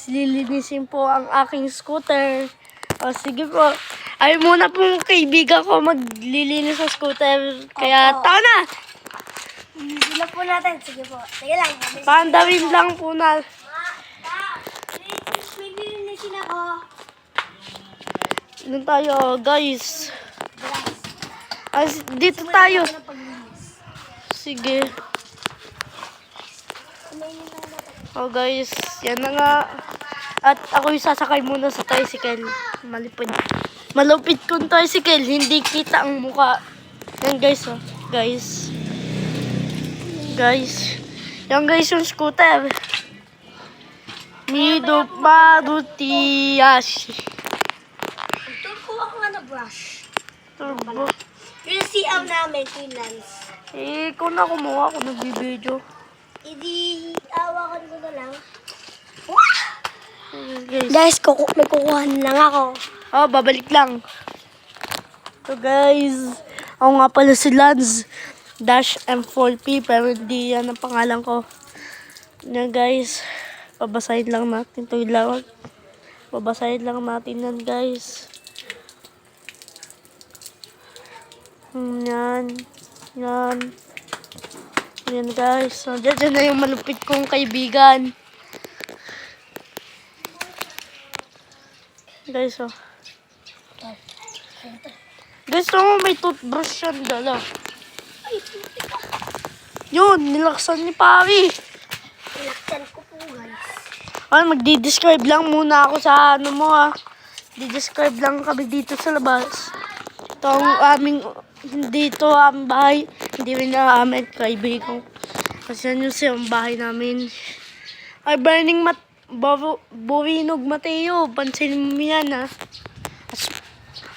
Lilinisin po ang aking scooter. O sige po. Ay muna po kaibigan ko maglilinis sa scooter. Kaya Opo. tao na! Sila po natin. Sige po. Sige lang. Pandawin lang po na. May nilinisin ako. Doon tayo guys. Dito tayo. Sige. Oh guys, yan na nga. At ako yung sasakay muna sa tricycle. Malupit kong tricycle, hindi kita ang mukha. Yan guys, oh. Guys. Guys. Yan guys yung scooter. Mido Marutiyashi. Turbo ako nga na brush. Turbo. Yung CM namin, Finance. Eh, kung na kumuha ako nagbibideo. Hindi, awakan ko na lang. Guys. Guys, may kukuha lang ako. Oh, babalik lang. So guys, ako nga pala si Lance Dash M4P pero hindi yan ang pangalan ko. Yan guys, babasahin lang natin ito ilawag. Babasahin lang natin yan guys. Yan. Yan. Yan guys. So, dyan na yung malupit kong kaibigan. Guys, oh. Guys, may toothbrush yan dala. Yun, nilaksan ni Pari. Nilaksan ko po guys. Ay, magdi-describe lang muna ako sa ano mo ha. Di-describe lang kami dito sa labas. Ito ang aming, hindi ito ang bahay. Hindi rin na aming kaibigan. Kasi yan yung bahay namin. Ay, Burning Burinog Mateo. Pansinin mo yan ha.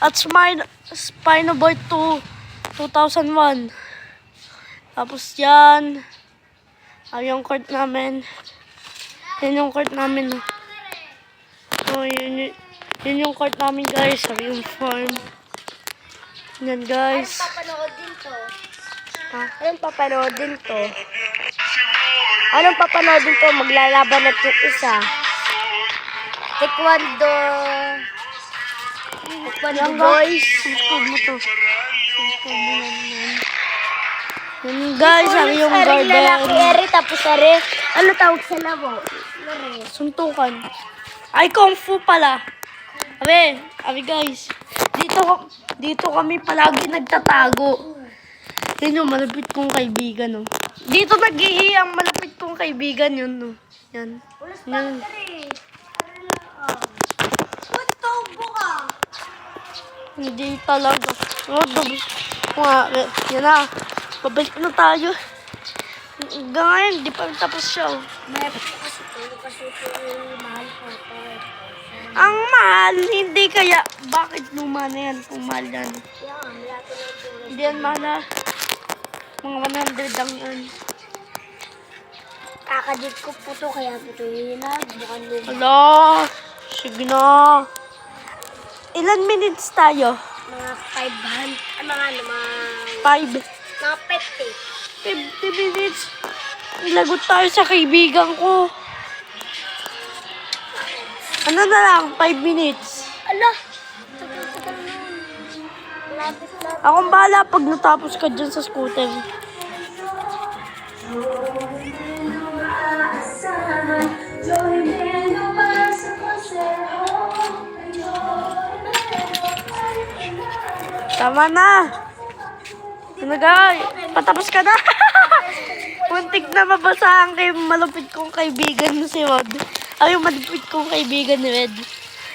At Spinoboy 2001. Tapos yan. Ay, yung court namin. Yan yung court namin. Oh, yun yung court namin guys. Sabi yung farm. Yan guys. Anong papanood din to? Ha? Anong papanood din to? Anong papanood din to? Maglalaban at yung isa. Taekwondo. Taekwondo boys. Subscribe mo to. Subscribe mo yan. Yan guys, sabi yung lalaki, garden. ere, tapos ere. Ano tawag sa labo? Ere. Suntukan. Ay, Kung Fu pala. Abi guys. Dito kami palagi nagtatago. Yan yung malapit kong kaibigan, no. Dito nag-ihi ang malapit kong kaibigan yun, no. Yan. Yan. Ba't tawbo ka? Hindi talaga. Yan na. Babalik na tayo. Hanggang ngayon, di pa tapos siya. Oh. May kasi mahal po ito. Ang mahal, hindi kaya. Bakit luma na yan kung mahal yan? Yan, lato na ito. Hindi yan mahal ha. Mga 100 ang yan. Kakadit ko po ito, kaya ito yun na. Bukan luma. Hala, sige na. Ilan minutes tayo? Mga 500, mga 5. mga 50. 50 minutes. Lagot tayo sa kaibigan ko. Ano na lang, 5 minutes. Ala! Tagal nun. Lapit na. Akong bahala pag natapos ka dyan sa scooter. Tama na. Ano guys? Patapos ka na. Muntik na mabasahan kay malupit kong kaibigan na si Rod. Ay, yung malupit kong kaibigan ni Red.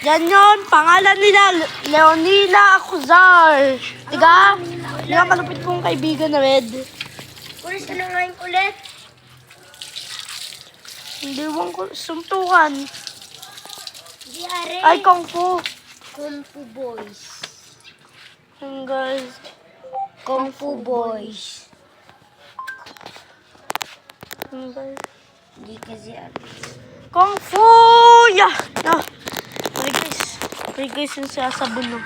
Yan yun, pangalan nila, Leonila Acuzar. Diga? Diga malupit kong kaibigan na Red. Ulis ka na ngayon ulit. Hindi wang suntukan. Di are. Ay, Kung Fu. Kung Fu Boys. Yan guys. Kung Fu Boys. Yan guys. Di kasi are. Kung Fu! Yeah! Yeah! Sorry guys yung sasabon no.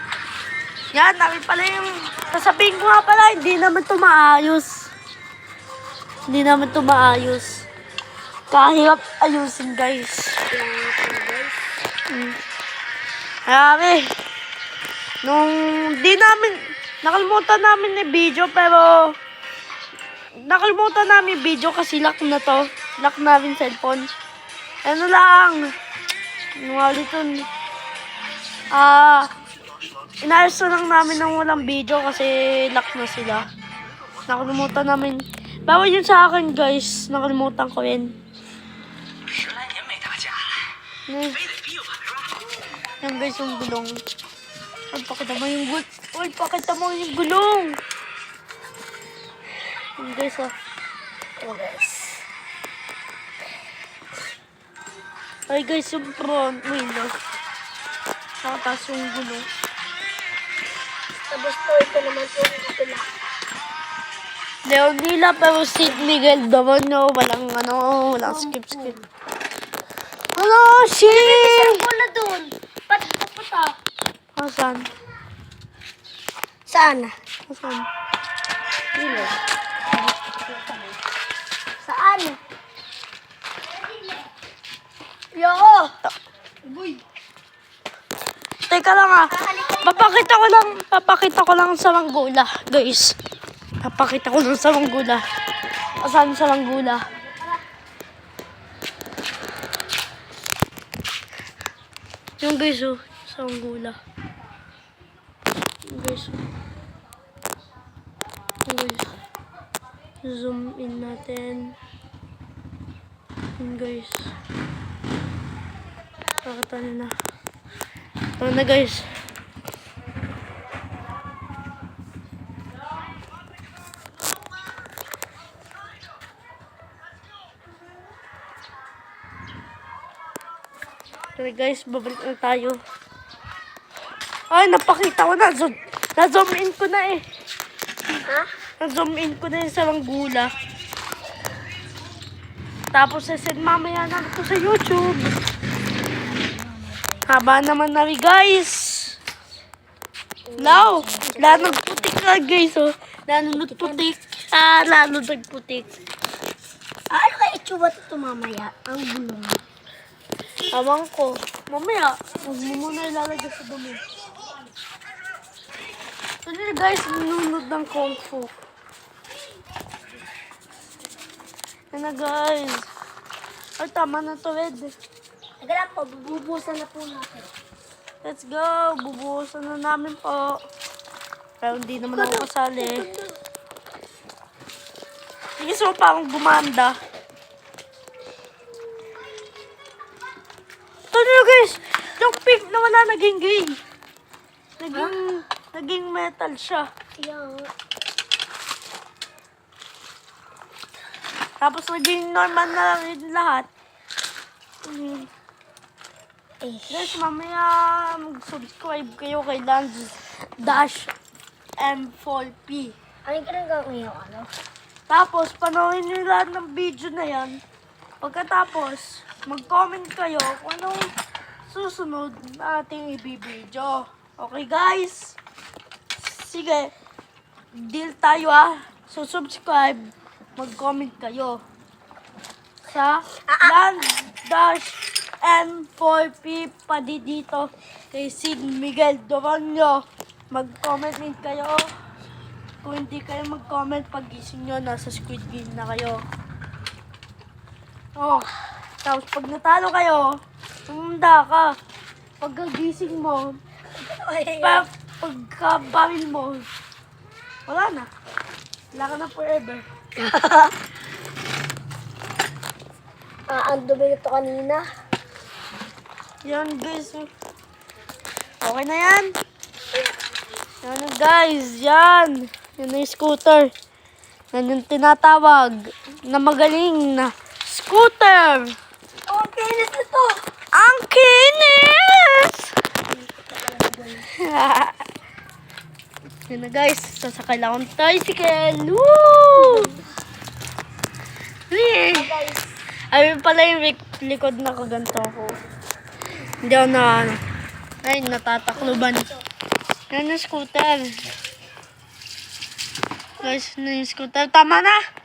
Yan, namin pala yung sasabihin ko nga pala, hindi naman ito maayos. Hindi naman ito maayos. Kahirap ayusin guys. Kaya nga po, guys. Grabe. Nung di namin, nakalimutan namin i-video pero nakalimutan namin video kasi lock na to. Lock namin cellphone. Ano lang. Nungaliton. Inayos na lang namin ng walang video kasi lock na sila. Nakalimutan namin. Bawa yun sa akin guys. Nakalimutan ko yun. Yan guys yung gulong. Ay, pakita mo yung gulong. Ay, pakita mo yung gulong. Yan guys oh. Oh, guys. Ay guys yung front wheel oh. Tapos yung gulong. Tapos po, ito naman po yung pula. Leonila pero Sid Miguel naman no. Walang walang skip. Ano, shit! Pula dun. Ba't pupunta? Asan? Saan? Asan? Dilo. Saan? Yo! Teka lang Papakita ko lang sa Manggula, guys. Papakita ko lang sa Manggula. Asan sa Manggula? Yung guys, oh, sa Manggula. Yung guys, oh. Yung guys. Zoom in natin. Yung guys. Pakita nyo na. Ito na guys. Okay guys, babalik na tayo. Ay, napakita ko na. Na-zoom in ko na eh. Ha? Na-zoom in ko na yun sa Manggula. Tapos send mamaya na ito sa YouTube. Haba naman na guys. Now, lalo nagputik na guys oh. Lalo nagputik. Lalo nagputik. Ano kaya itsura ito mamaya? Ang gulong. Awang ko. Mamaya, huwag mo muna ilalagay sa dumi. So guys, nunod ng Kung Fu. Yan na guys. Ay, tama na to, Ed. Nagala po, bububusan na po natin. Let's go. Bubuhusan na namin po. Pero hindi naman ako kasali. Hindi gusto mo pa akong gumanda. Ito nyo guys. Yung pink na wala naging gay. Naging metal siya. Kaya nga. Tapos naging normal na lang yun lahat. Guys, mamaya mag-subscribe kayo kay Lance Dash M4P. Ano yung ginagawa ngayon? Ano? Tapos, panoorin nyo lahat ng video na yan. Pagkatapos, mag-comment kayo kung anong susunod na ating ibibideo. Okay, guys? Sige. Deal tayo So, subscribe. Mag-comment kayo. Sa Lance Dash M4P padi dito kay Sid Miguel Doronio. Mag-comment din kayo. Kung hindi kayo mag-comment, pag-gising nyo, nasa Squid Game na kayo. Oh, tapos pag natalo kayo, tumunda ka. Pagkagising mo, pagkabaril mo, wala na. Wala ka na forever. Ang dumi nito kanina. Yan guys. Okay na yan. Yan na guys. Yan. Yan na yung scooter. Yan yung tinatawag na magaling na scooter. Oh, ang kinis nito. Ang kinis! Yan na guys. Sasakay lang akong tricycle. Woo! Guys, Ayun pala yung likod na kaganto ko. Hindi ako na ay, natatakluban. Yan yung scooter. Guys, na yung scooter. Tama na!